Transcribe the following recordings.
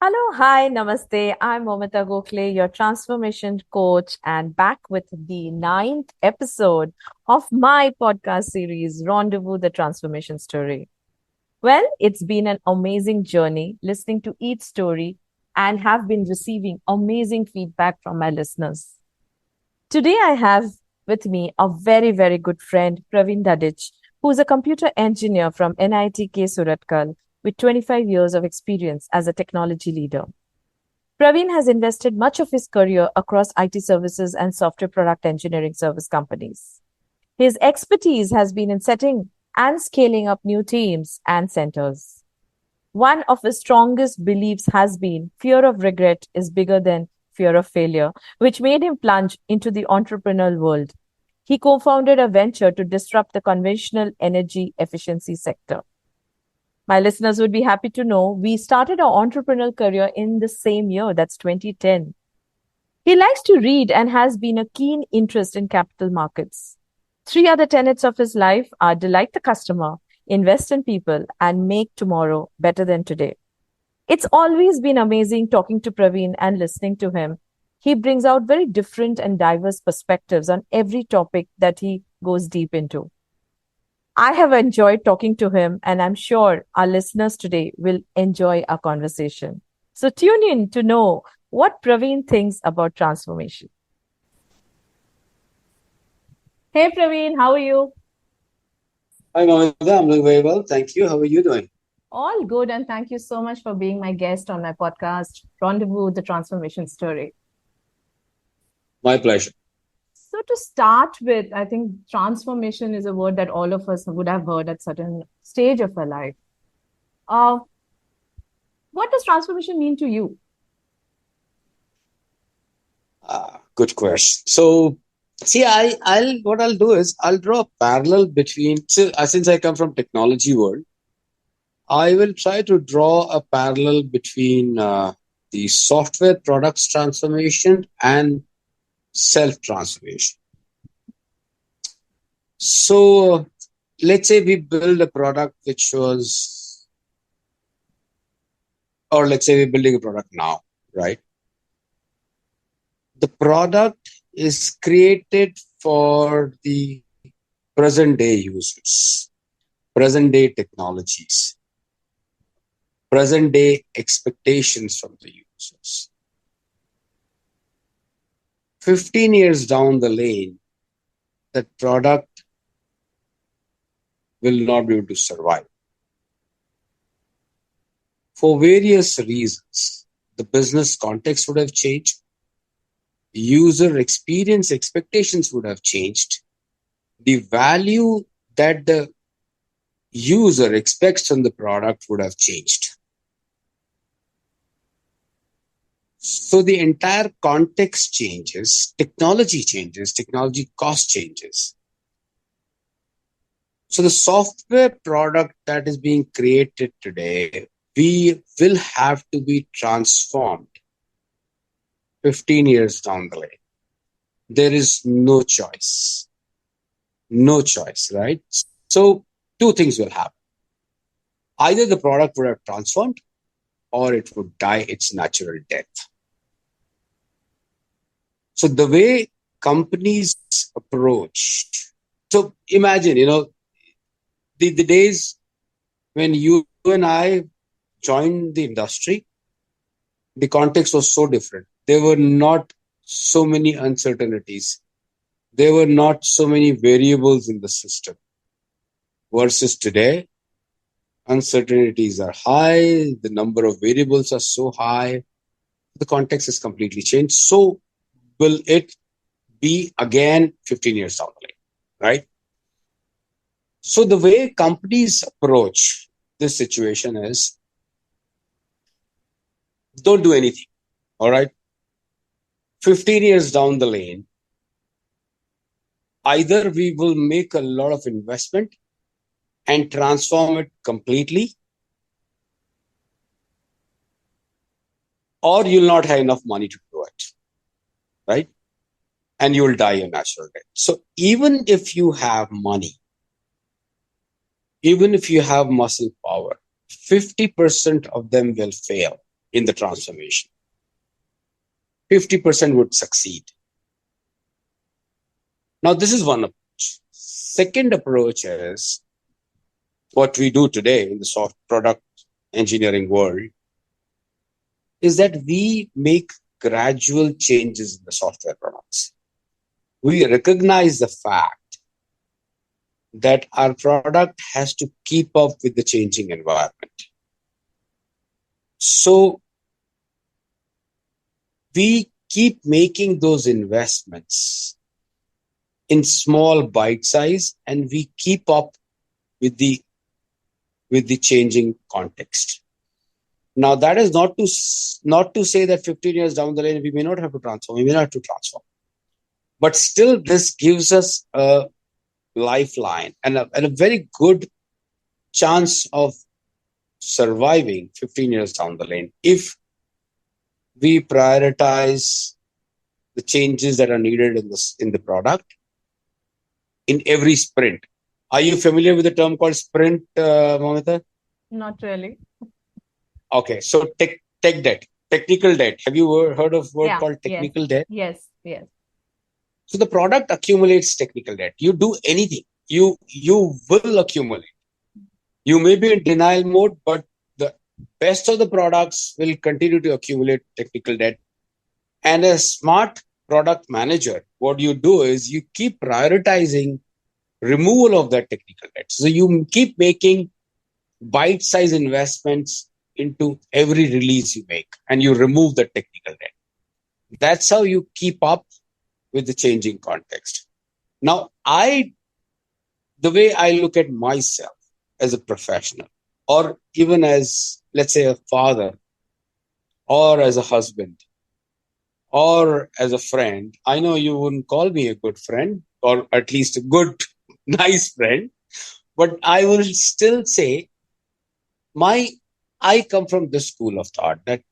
Hello, hi, namaste. I'm Momita Gokhale, your transformation coach, and back with the ninth episode of my podcast series, Rendezvous, the Transformation Story. Well, it's been an amazing journey listening to each story and have been receiving amazing feedback from my listeners. Today, I have with me a very, very good friend, Praveen Dadhich, who is a computer engineer from NIT K Suratkal with 25 years of experience as a technology leader. Praveen has invested much of his career across IT services and software product engineering service companies. His expertise has been in setting and scaling up new teams and centers. One of his strongest beliefs has been fear of regret is bigger than fear of failure, which made him plunge into the entrepreneurial world. He co founded a venture to disrupt the conventional energy efficiency sector. My listeners would be happy to know we started our entrepreneurial career in the same year, that's 2010. He likes to read and has been a keen interest in capital markets. Three other tenets of his life are delight the customer, invest in people, and make tomorrow better than today. It's always been amazing talking to Praveen and listening to him. He brings out very different and diverse perspectives on every topic that he goes deep into. I have enjoyed talking to him, and I'm sure our listeners today will enjoy our conversation. So tune in to know what Praveen thinks about transformation. Hey Praveen, how are you? Hi, Mohammed. I'm doing very well. Thank you. How are you doing? All good, and thank you so much for being my guest on my podcast, Rendezvous, the Transformation Story. My pleasure. So, to start with, I think transformation is a word that all of us would have heard at certain stage of our life. Uh, what does transformation mean to you? Good question. So, see, what I'll do is I'll draw a parallel between, since I come from technology world, I will try to draw a parallel between the software products transformation and self transformation. So, let's say we build a product which was, or let's say we're building a product now, right? The product is created for the present day users, present day technologies, present day expectations from the users. 15 years down the lane, that product will not be able to survive. For various reasons, the business context would have changed, user experience expectations would have changed, the value that the user expects from the product would have changed. So the entire context changes, technology cost changes. So the software product that is being created today, we will have to be transformed 15 years down the lane. There is no choice. No choice, right? So two things will happen. Either the product would have transformed or it would die its natural death. So the way companies approach, so imagine, the days when you and I joined the industry, the context was so different. There were not so many uncertainties. There were not so many variables in the system. Versus today, uncertainties are high. The number of variables are so high. The context is completely changed. So will it be again 15 years down the lane, right? So the way companies approach this situation is don't do anything, all right? 15 years down the lane, either we will make a lot of investment and transform it completely, or you'll not have enough money to do it, right? And you'll die a natural death. So even if you have money, even if you have muscle power, 50% of them will fail. in the transformation. 50% would succeed. Now, this is one approach. Second approach is what we do today in the soft product engineering world is that we make gradual changes in the software products. We recognize the fact that our product has to keep up with the changing environment. So we keep making those investments in small bite size, and we keep up with the changing context. Now, that is not to say that 15 years down the line we may not have to transform. We may not have to transform, but still, this gives us a lifeline and a very good chance of surviving 15 years down the lane if we prioritize the changes that are needed in the product in every sprint. Are you familiar with the term called sprint, Mamita? Not really. Okay, so tech debt, technical debt. Have you heard of a word Yeah. called Yes. technical debt? Yes. Yes. So the product accumulates technical debt. You do anything, you will accumulate. You may be in denial mode, but the best of the products will continue to accumulate technical debt. And a smart product manager, what you do is you keep prioritizing removal of that technical debt. So you keep making bite-sized investments into every release you make, and you remove the technical debt. That's how you keep up with the changing context. Now, the way I look at myself as a professional, or even as, let's say, a father, or as a husband, or as a friend, I know you wouldn't call me a good friend, or at least a good, nice friend, but I will still say I come from this school of thought that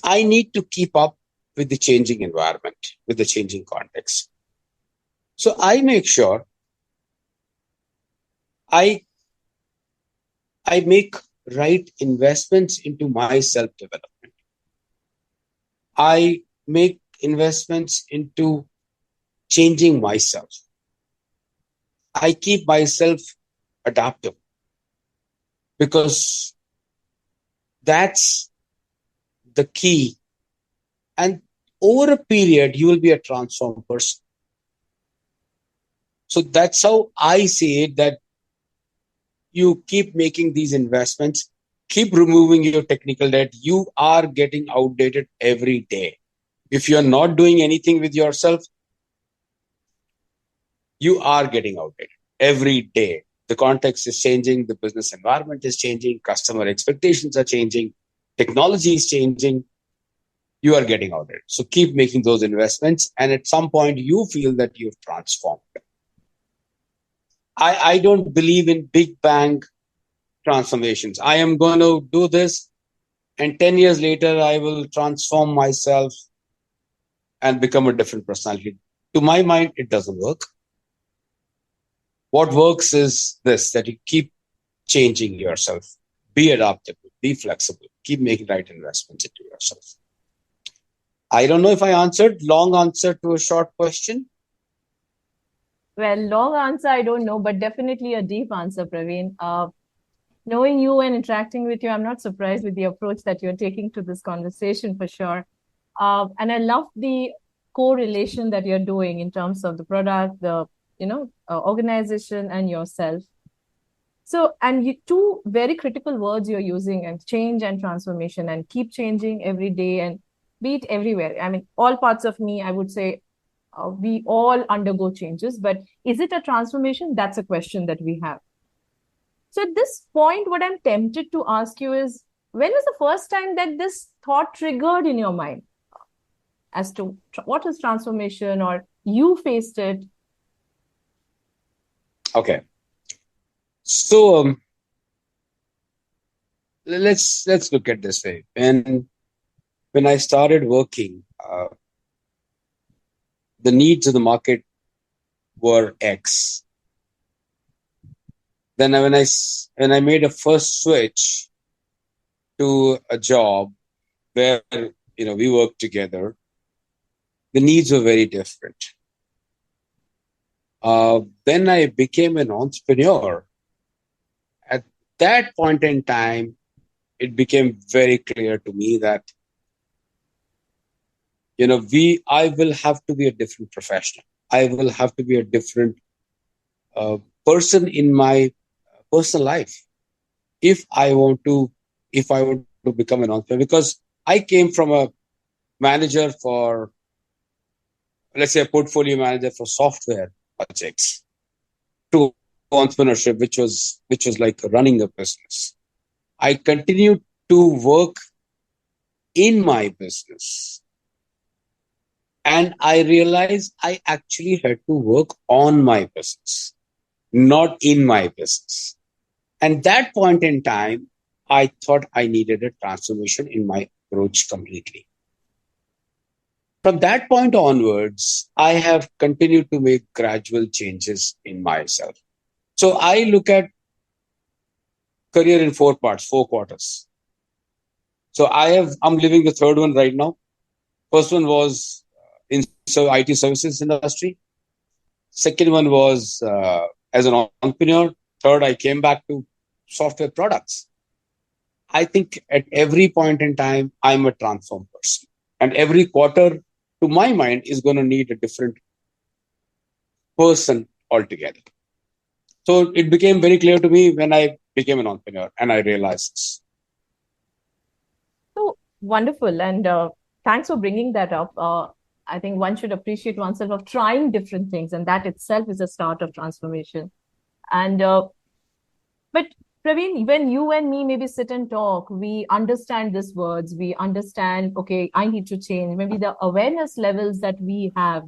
I need to keep up with the changing environment, with the changing context. So I make sure I make right investments into my self-development. I make investments into changing myself. I keep myself adaptable because that's the key. And over a period, you will be a transformed person. So that's how I see it, that you keep making these investments, keep removing your technical debt. You are getting outdated every day. If you're not doing anything with yourself, you are getting outdated every day. The context is changing, the business environment is changing, customer expectations are changing, technology is changing. You are getting outdated. So keep making those investments, and at some point you feel that you've transformed. I don't believe in big bang transformations. I am going to do this, and 10 years later, I will transform myself and become a different personality. To my mind, it doesn't work. What works is this, that you keep changing yourself, be adaptable, be flexible, keep making right investments into yourself. I don't know if I answered. Long answer to a short question. Well, long answer, I don't know, but definitely a deep answer, Praveen. Knowing you and interacting with you, I'm not surprised with the approach that you're taking to this conversation for sure. And I love the correlation that you're doing in terms of the product, the organization, and yourself. So, and two very critical words you're using, and change and transformation, and keep changing every day, and be it everywhere. I mean, all parts of me, I would say, we all undergo changes, but is it a transformation? That's a question that we have. So at this point, what I'm tempted to ask you is, when was the first time that this thought triggered in your mind as to what is transformation, or you faced it? Okay. So let's look at this way. When I started working, the needs of the market were X. Then when I made a first switch, to a job where we worked together, the needs were very different. Then I became an entrepreneur. At that point in time, it became very clear to me that I will have to be a different professional. I will have to be a different uh, person in my personal life if I want to become an entrepreneur, because I came from a manager for, let's say, a portfolio manager for software projects, to entrepreneurship, which was like running a business. I continued to work in my business, and I realized I actually had to work on my business, not in my business. And that point in time, I thought I needed a transformation in my approach completely. From that point onwards, I have continued to make gradual changes in myself. So I look at career in four parts, four quarters. So I'm living the third one right now. First one was in IT services industry. Second one was as an entrepreneur. Third, I came back to software products. I think at every point in time, I'm a transformed person. And every quarter, to my mind, is going to need a different person altogether. So it became very clear to me when I became an entrepreneur and I realized this. So wonderful. And thanks for bringing that up. I think one should appreciate oneself of trying different things, and that itself is a start of transformation. And but Praveen, when you and me maybe sit and talk, we understand these words. We understand, okay, I need to change. Maybe the awareness levels that we have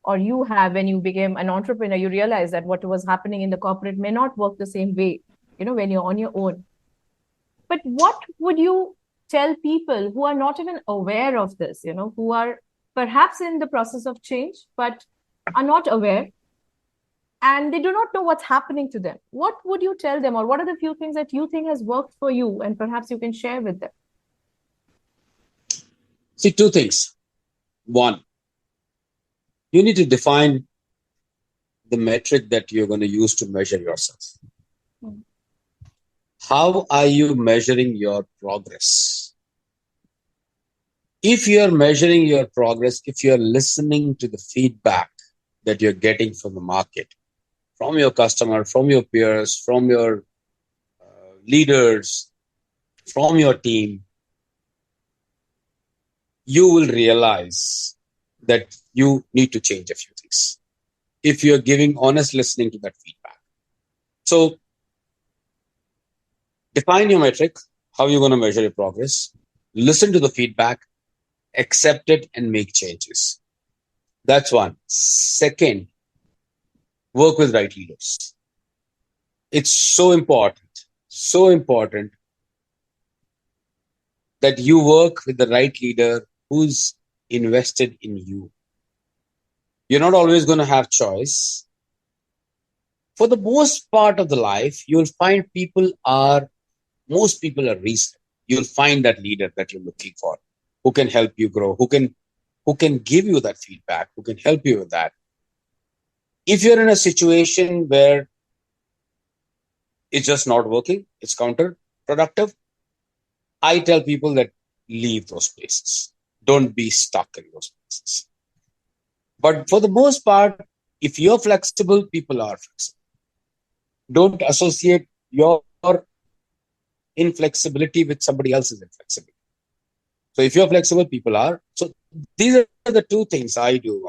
or you have when you became an entrepreneur, you realize that what was happening in the corporate may not work the same way, when you're on your own. But what would you tell people who are not even aware of this, who are perhaps in the process of change, but are not aware and they do not know what's happening to them? What would you tell them, or what are the few things that you think has worked for you and perhaps you can share with them? See, two things. One, you need to define the metric that you're going to use to measure yourself. Mm. How are you measuring your progress? If you're measuring your progress, if you're listening to the feedback that you're getting from the market, from your customer, from your peers, from your leaders, from your team, you will realize that you need to change a few things if you're giving honest listening to that feedback. So define your metric, how you're going to measure your progress, listen to the feedback, accept it, and make changes. That's one. Second, work with right leaders. It's so important that you work with the right leader who's invested in you. You're not always going to have choice. For the most part of the life, you'll find most people are reasonable. You'll find that leader that you're looking for, who can help you grow, who can give you that feedback, who can help you with that. If you're in a situation where it's just not working, it's counterproductive, I tell people that leave those places. Don't be stuck in those places. But for the most part, if you're flexible, people are flexible. Don't associate your inflexibility with somebody else's inflexibility. So if you're flexible, people are. So these are the two things I do.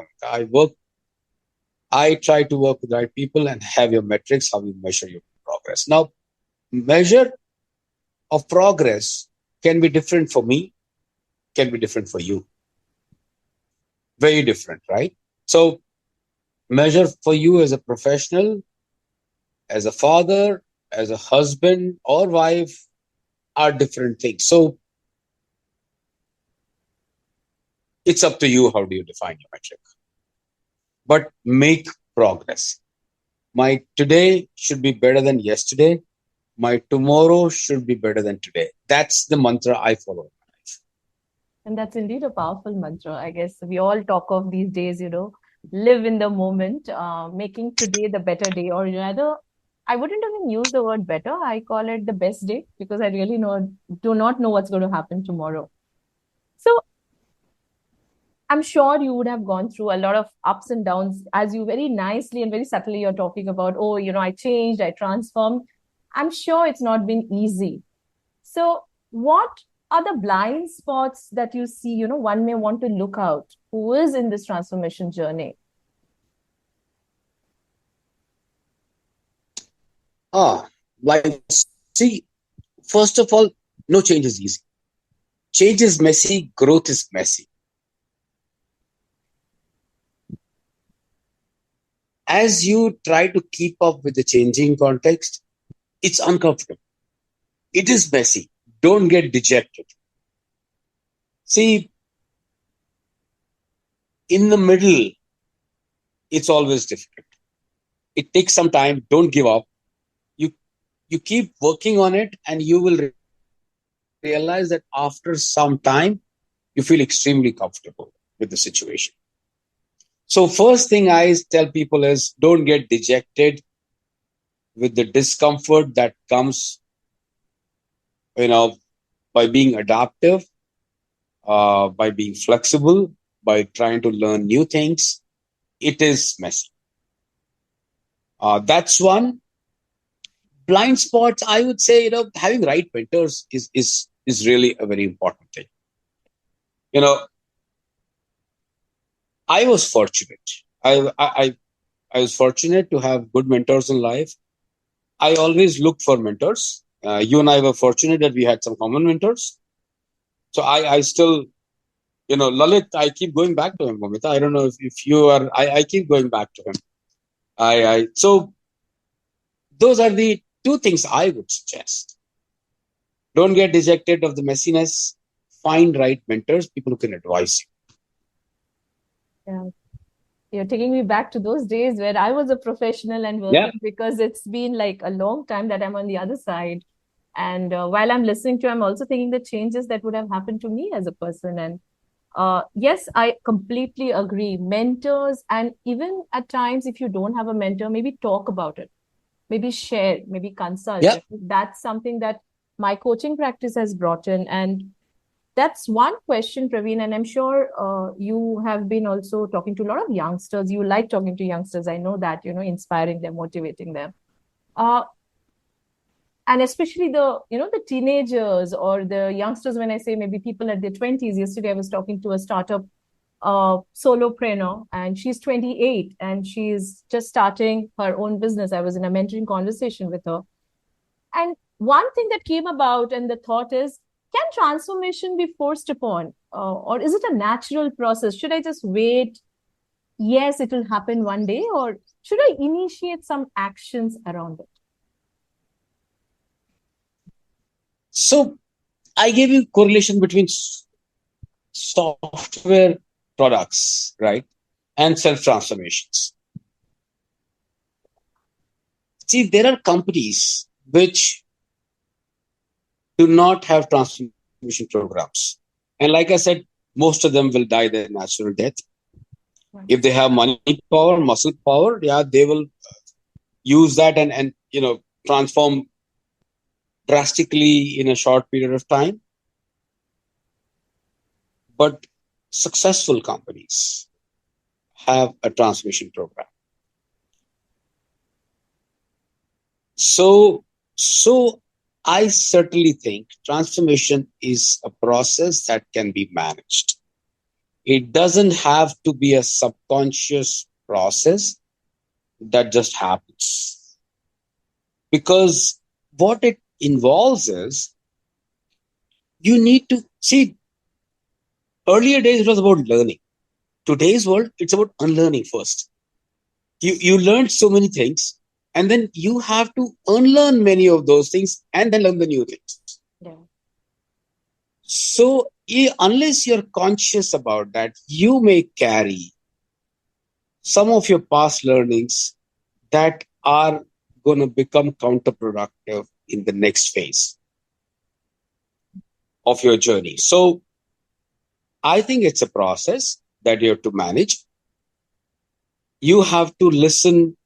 I try to work with the right people and have your metrics, how you measure your progress. Now, measure of progress can be different for me, can be different for you. Very different, right? So measure for you as a professional, as a father, as a husband or wife are different things. So it's up to you, how do you define your metric? But make progress. My today should be better than yesterday. my tomorrow should be better than today. That's the mantra I follow. And that's indeed a powerful mantra. I guess we all talk of these days, live in the moment, making today the better day, or rather, I wouldn't even use the word better. I call it the best day because I really do not know what's going to happen tomorrow. So I'm sure you would have gone through a lot of ups and downs as you very nicely and very subtly you're talking about, oh, I changed, I transformed. I'm sure it's not been easy. So, what are the blind spots that you see, one may want to look out who is in this transformation journey? Ah, like, see, first of all, no change is easy. Change is messy, growth is messy. As you try to keep up with the changing context, it's uncomfortable. It is messy. Don't get dejected. See, in the middle, it's always difficult. It takes some time. Don't give up. You you keep working on it, and you will realize that after some time, you feel extremely comfortable with the situation. So first thing I tell people is don't get dejected with the discomfort that comes, you know, by being adaptive, by being flexible, by trying to learn new things. It is messy. That's one. Blind spots, I would say, having right mentors is really a very important thing. You know, I was fortunate. I was fortunate to have good mentors in life. I always looked for mentors. You and I were fortunate that we had some common mentors. So I still, Lalit, I keep going back to him, Momita. I don't know if you are, I keep going back to him. So those are the two things I would suggest. Don't get dejected of the messiness. Find right mentors, people who can advise Yeah. You're taking me back to those days where I was a professional and you. Yeah. working because it's been like a long time that I'm on the other side. And while I'm listening to, I'm also thinking the changes that would have happened to me as a person. And yes, I completely agree. Mentors, and even at times, if you don't have a mentor, maybe talk about it, maybe share, maybe consult. Yeah. That's something that my coaching practice has brought in. And that's one question, Praveen, and I'm sure you have been also talking to a lot of youngsters. You like talking to youngsters. I know that, inspiring them, motivating them. Uh, and especially the teenagers or the youngsters, when I say maybe people at their 20s. Yesterday, I was talking to a startup solopreneur, and she's 28 and she's just starting her own business. I was in a mentoring conversation with her. And one thing that came about, and the thought is, can transformation be forced upon? Or is it a natural process? Should I just wait? Yes, it will happen one day. Or should I initiate some actions around it? So I gave you correlation between software products, right, and self transformations. See, there are companies which do not have transformation programs. And like I said, most of them will die their natural death. Right. If they have money power, muscle power, yeah, they will use that and transform drastically in a short period of time. But successful companies have a transformation program. So I certainly think transformation is a process that can be managed. It doesn't have to be a subconscious process that just happens. Because what it involves is you need to see, earlier days it was about learning. Today's world, it's about unlearning first. You learned so many things, and then you have to unlearn many of those things and then learn the new things. Yeah. So unless you're conscious about that, you may carry some of your past learnings that are going to become counterproductive in the next phase of your journey. So I think it's a process that you have to manage. You have to listen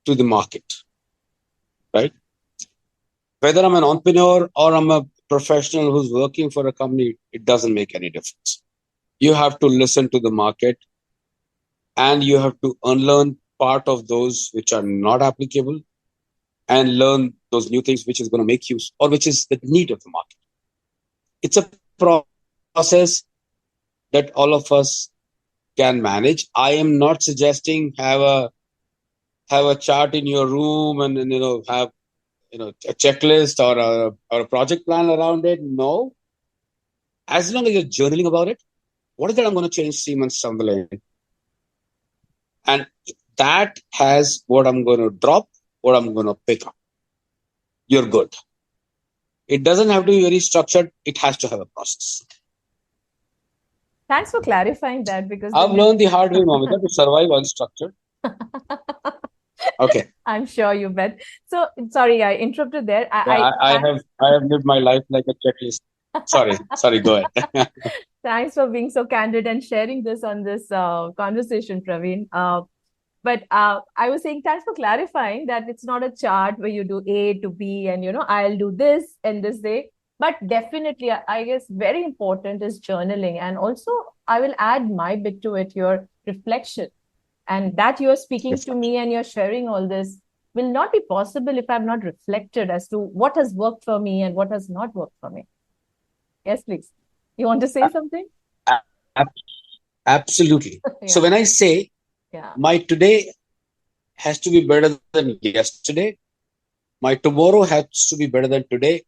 to the market, right? Whether I'm an entrepreneur or I'm a professional who's working for a company, it doesn't make any difference. You have to listen to the market and you have to unlearn part of those which are not applicable and learn those new things which is going to make use or which is the need of the market. It's a process that all of us can manage. I am not suggesting have a chart in your room and have a checklist or a project plan around it. No, as long as you're journaling about it, what is that I'm going to change 3 months down the line? And that has what I'm going to drop, what I'm going to pick up. You're good. It doesn't have to be very structured. It has to have a process. Thanks for clarifying that because I've learned the hard way, Mamita, to survive unstructured. Okay. I'm sure you bet. So sorry, I interrupted there. Yeah, I have lived my life like a checklist. Sorry, go ahead. Thanks for being so candid and sharing this on this conversation, Praveen. But I was saying thanks for clarifying that it's not a chart where you do A to B and I'll do this and this day. But definitely, I guess very important is journaling. And also, I will add my bit to it, your reflection. And that you're speaking to me and you're sharing all this will not be possible if I've not reflected as to what has worked for me and what has not worked for me. Yes, please. You want to say something? Ab- Absolutely. So Yeah. when I say Yeah. my today has to be better than yesterday, my tomorrow has to be better than today.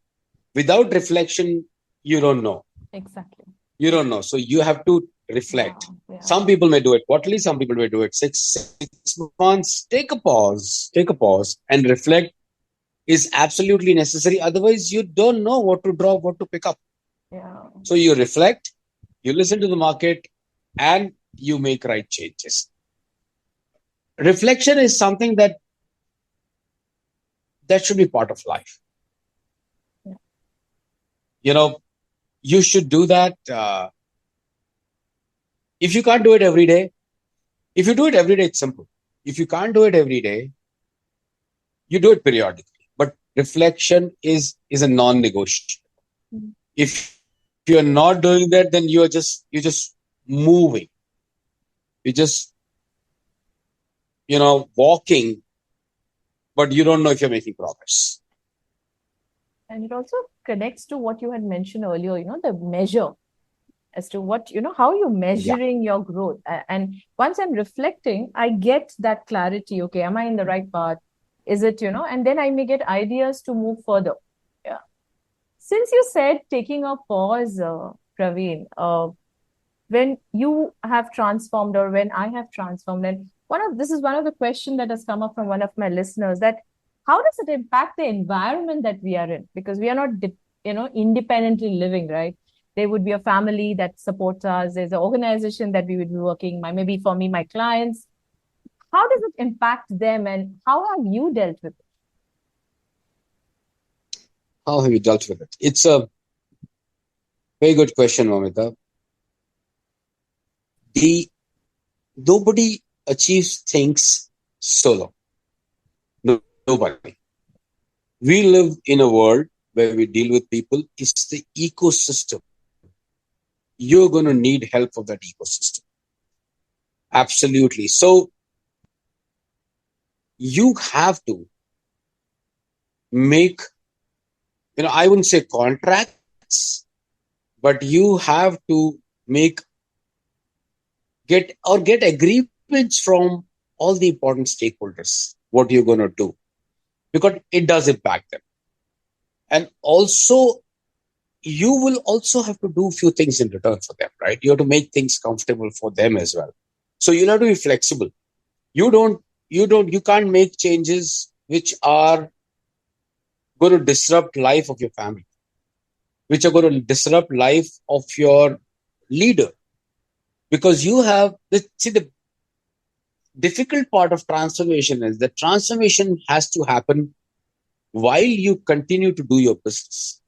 Without reflection, you don't know. Exactly. You don't know. So you have to reflect. Yeah. Some people may do it quarterly, some people may do it 6 months. Take a pause and reflect is absolutely necessary. Otherwise, you don't know what to drop, what to pick up. Yeah. So you reflect, you listen to the market, and you make right changes. Reflection is something that should be part of life. Yeah. You know, you should do that. If you can't do it every day, if you do it every day, it's simple. If you can't do it every day, you do it periodically. But reflection is a non-negotiable. Mhm. If you're not doing that, then you're just moving. You're just walking, but you don't know if you're making progress. And it also connects to what you had mentioned earlier, the measure as to what, how you're Yeah. measuring your growth. And once I'm reflecting, I get that clarity. Okay, am I in the right path? Is it, and then I may get ideas to move further. Yeah. Since you said taking a pause, Praveen, when you have transformed or when I have transformed, and this is one of the questions that has come up from one of my listeners, that how does it impact the environment that we are in? Because we are not, independently living, right? There would be a family that supports us. There's an organization that we would be working. Maybe for me, my clients. How does it impact them, and how have you dealt with it? How have you dealt with it? It's a very good question, Mamita. The Nobody achieves things solo. Nobody. We live in a world where we deal with people. It's the ecosystem. You're going to need help of that ecosystem. Absolutely. So you have to make, I wouldn't say contracts, but you have to make, get agreements from all the important stakeholders, what you're going to do, because it does impact them. And also, you will also have to do a few things in return for them, right? You have to make things comfortable for them as well. So you'll have to be flexible. You can't make changes which are going to disrupt life of your family, which are going to disrupt life of your leader, because the difficult part of transformation is that transformation has to happen while you continue to do your business.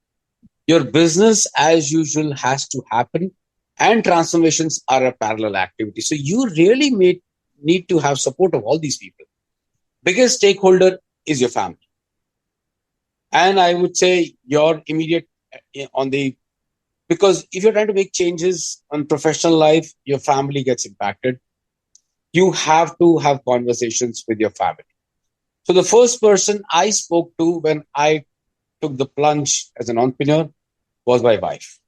Your business, as usual, has to happen, and transformations are a parallel activity. So you really need to have support of all these people. Biggest stakeholder is your family. And I would say your immediate on the because if you're trying to make changes on professional life, your family gets impacted. You have to have conversations with your family. So the first person I spoke to when I took the plunge as an entrepreneur was my wife.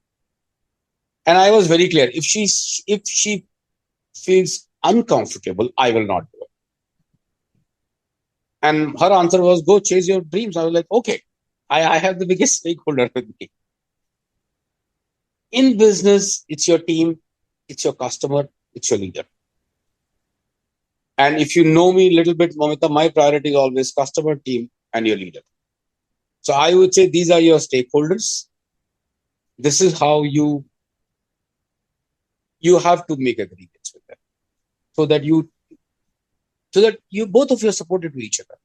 And I was very clear. If she feels uncomfortable, I will not do it. And her answer was, go chase your dreams. I was like, okay, I have the biggest stakeholder with me. In business, it's your team, it's your customer, it's your leader. And if you know me a little bit, Momita, my priority is always customer, team, and your leader. So I would say these are your stakeholders. This is how you have to make agreements with them so that you both of you are supported to each other.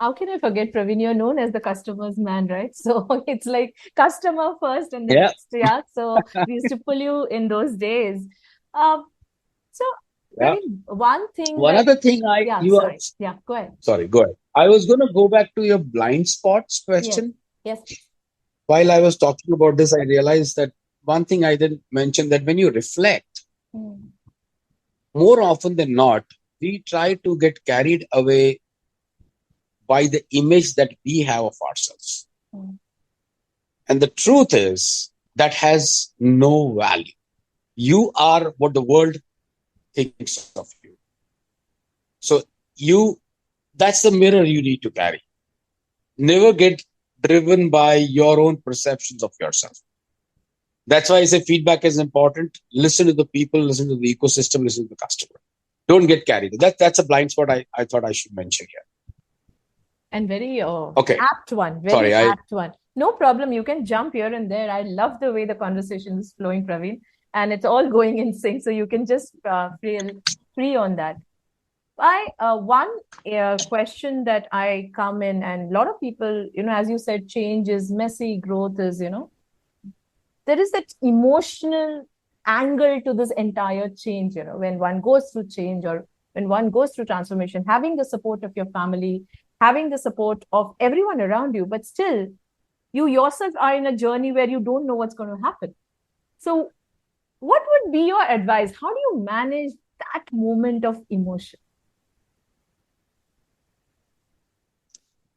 How can I forget, Praveen? You're known as the customer's man, right? So it's like customer first and then Yeah, next, yeah. So we used to pull you in those days. Um, so yeah. Praveen, one thing One that, other thing yeah, sorry. Yeah, go ahead. sorry, go ahead. I was going to go back to your blind spots Yes, question. yes. While I was talking about this, I realized that one thing I didn't mention, that when you reflect, Mm, more often than not, we try to get carried away by the image that we have of ourselves. mm. And the truth is that has no value. You are what the world thinks of you. So you that's the mirror you need to carry. Never get driven by your own perceptions of yourself. That's why I say feedback is important. Listen to the people, listen to the ecosystem, listen to the customer. Don't get carried. That's a blind spot I thought I should mention here. And very Okay. apt one, very Sorry, I apt one. No problem. You can jump here and there. I love the way the conversation is flowing, Praveen, and it's all going in sync. So you can just feel free on that. One question that I come in, and a lot of people, as you said, change is messy, growth is, there is that emotional angle to this entire change, when one goes through change or when one goes through transformation, having the support of your family, having the support of everyone around you, but still, you yourself are in a journey where you don't know what's going to happen. So, what would be your advice? How do you manage that moment of emotion?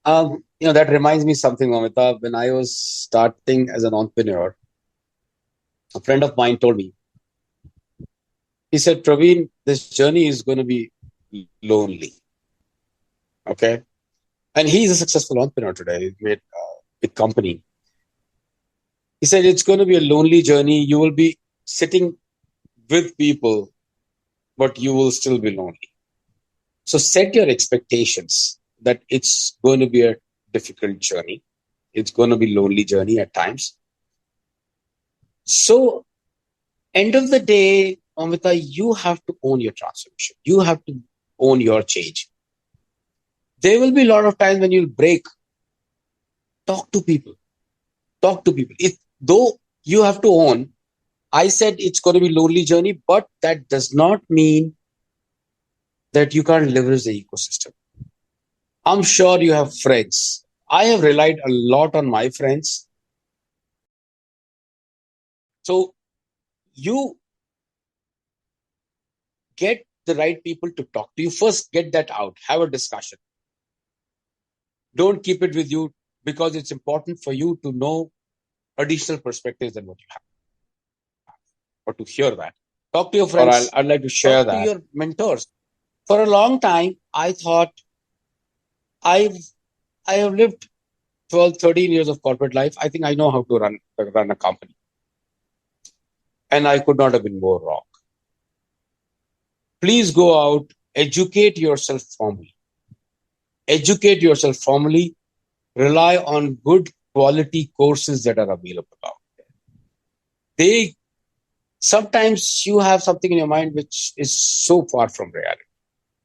that reminds me something, Mamita. When I was starting as an entrepreneur, a friend of mine told me, he said, Praveen, this journey is going to be lonely. Okay. And he's a successful entrepreneur today. He made a big company. He said, it's going to be a lonely journey. You will be sitting with people, but you will still be lonely. So set your expectations that it's going to be a difficult journey. It's going to be lonely journey at times. So end of the day, Amrita, you have to own your transformation. You have to own your change. There will be a lot of times when you'll break. Talk to people. Talk to people. Though you have to own, I said it's going to be lonely journey, but that does not mean that you can't leverage the ecosystem. I'm sure you have friends. I have relied a lot on my friends. So you get the right people to talk to you. First, get that out. Have a discussion. Don't keep it with you because it's important for you to know additional perspectives than what you have or to hear that. Talk to your friends. I'd like to share that. Talk to your mentors. For a long time, I thought I've I have lived 12, 13 years of corporate life. I think I know how to run a company. And I could not have been more wrong. Please go out, educate yourself formally. Educate yourself formally. Rely on good quality courses that are available out there. They sometimes you have something in your mind which is so far from reality.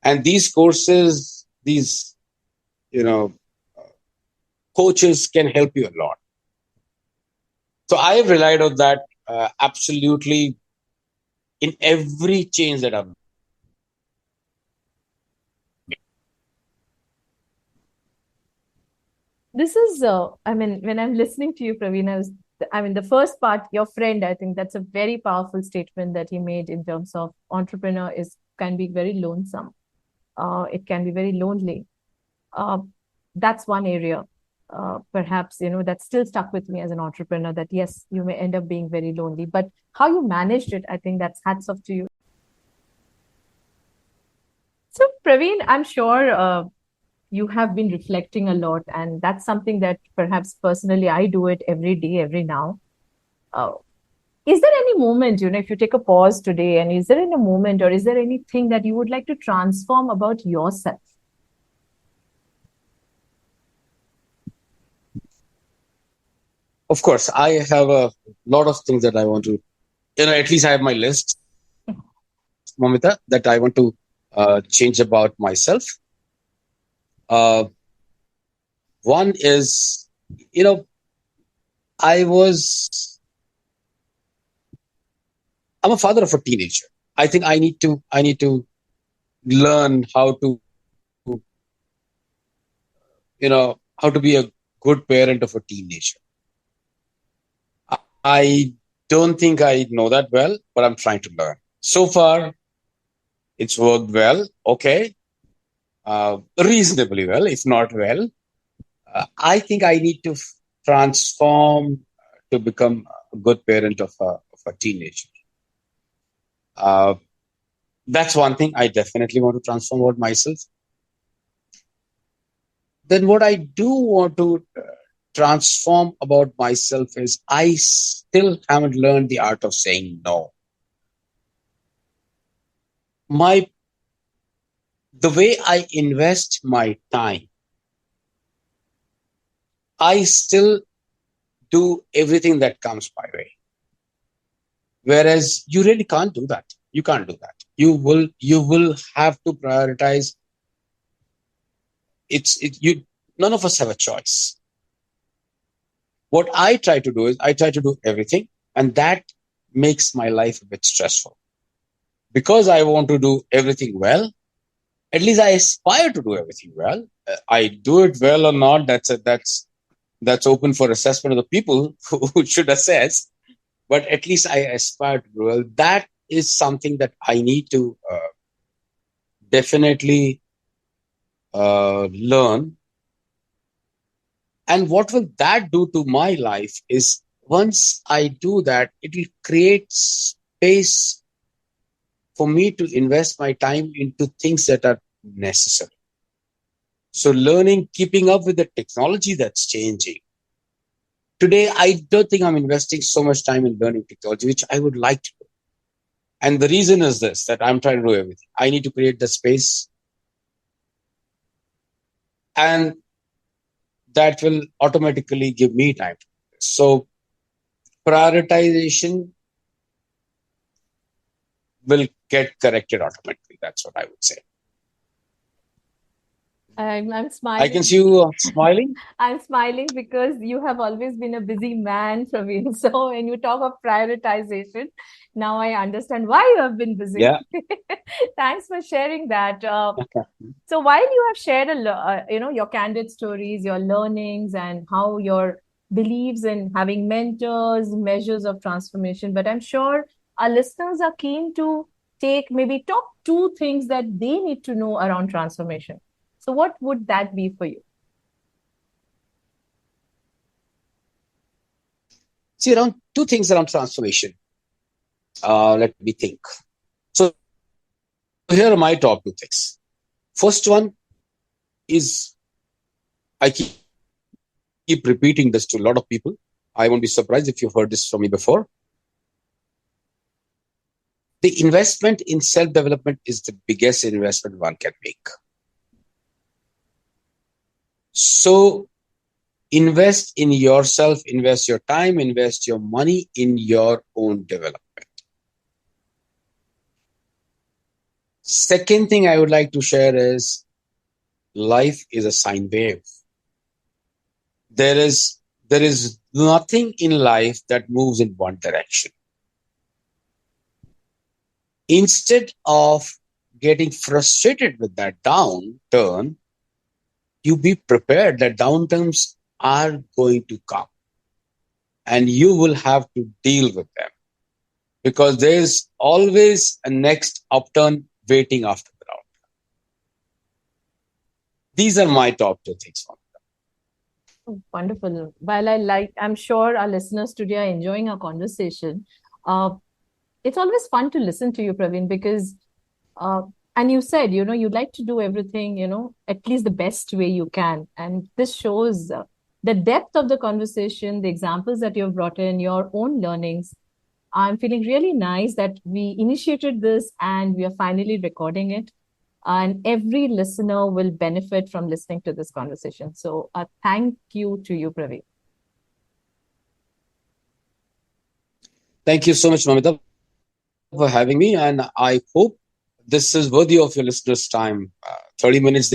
And these courses, these you know, coaches can help you a lot. So I have relied on that absolutely in every change that I've made. This is, I mean, when I'm listening to you, Praveen, I mean, the first part, your friend, I think that's a very powerful statement that he made in terms of entrepreneur is can be very lonesome. It can be very lonely. Uh, that's one area. Perhaps, that's still stuck with me as an entrepreneur that yes, you may end up being very lonely, but how you managed it, I think that's hats off to you. So, Praveen, I'm sure you have been reflecting a lot, and that's something that perhaps personally I do it every day, every now. Uh, is there any moment, if you take a pause today, and is there any moment or is there anything that you would like to transform about yourself? Of course, I have a lot of things that I want to, at least I have my list, Momita, that I want to change about myself. Uh, One is, you know, I was, I'm a father of a teenager. I think I need to learn how to, how to be a good parent of a teenager. I don't think I know that well, but I'm trying to learn. So far, it's worked well. Okay. Reasonably well, if not well. I think I need to transform to become a good parent of a teenager. Uh, that's one thing I definitely want to transform about myself. Then, what I do want to transform about myself is I still haven't learned the art of saying no. My The way I invest my time, I still do everything that comes my way. Whereas you really can't do that. You can't do that. You will have to prioritize. You none of us have a choice. What I try to do is I try to do everything, and that makes my life a bit stressful. Because I want to do everything well, at least I aspire to do everything well. I do it well or not, that's open for assessment of the people who should assess. But at least I aspire to do well. That is something that I need to definitely learn. And what will that do to my life is once I do that, it will create space for me to invest my time into things that are necessary. So learning, keeping up with the technology that's changing. Today, I don't think I'm investing so much time in learning technology, which I would like to do. And the reason is this, that I'm trying to do everything. I need to create the space, and that will automatically give me time. So prioritization will get corrected automatically. That's what I would say. I'm I can smiling. see you smiling. I'm smiling because you have always been a busy man, Praveen. So when you talk of prioritization, now I understand why you have been busy. Yeah. Thanks for sharing that. So while you have shared your candid stories, your learnings, and how your beliefs in having mentors, measures of transformation, but I'm sure our listeners are keen to take maybe top two things that they need to know around transformation. So what would that be for you? See, around two things around transformation. Let me think. So here are my top two things. First one is I keep repeating this to a lot of people. I won't be surprised if you've heard this from me before. The investment in self development is the biggest investment one can make. So invest in yourself, invest your time, invest your money in your own development. Second thing I would like to share is life is a sine wave. There is there is nothing in life that moves in one direction. Instead of getting frustrated with that downturn, you be prepared that downturns are going to come and you will have to deal with them because there's always a next upturn waiting after the down. These are my top two things for me. Oh, wonderful. While I'm sure our listeners today are enjoying our conversation. Uh, it's always fun to listen to you, Praveen, because, uh, and you said, you like to do everything, at least the best way you can. And this shows the depth of the conversation, the examples that you've brought in, your own learnings. I'm feeling really nice that we initiated this and we are finally recording it. And every listener will benefit from listening to this conversation. So, thank you to you, Praveer. Thank you so much, Mamita, for having me. And I hope this is worthy of your listeners' time. 30 minutes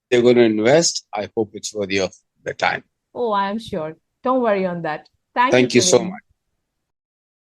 they're going to invest. I hope it's worthy of their time. Oh, I am sure. Don't worry on that. Thank you Thank you, so much. Praveen.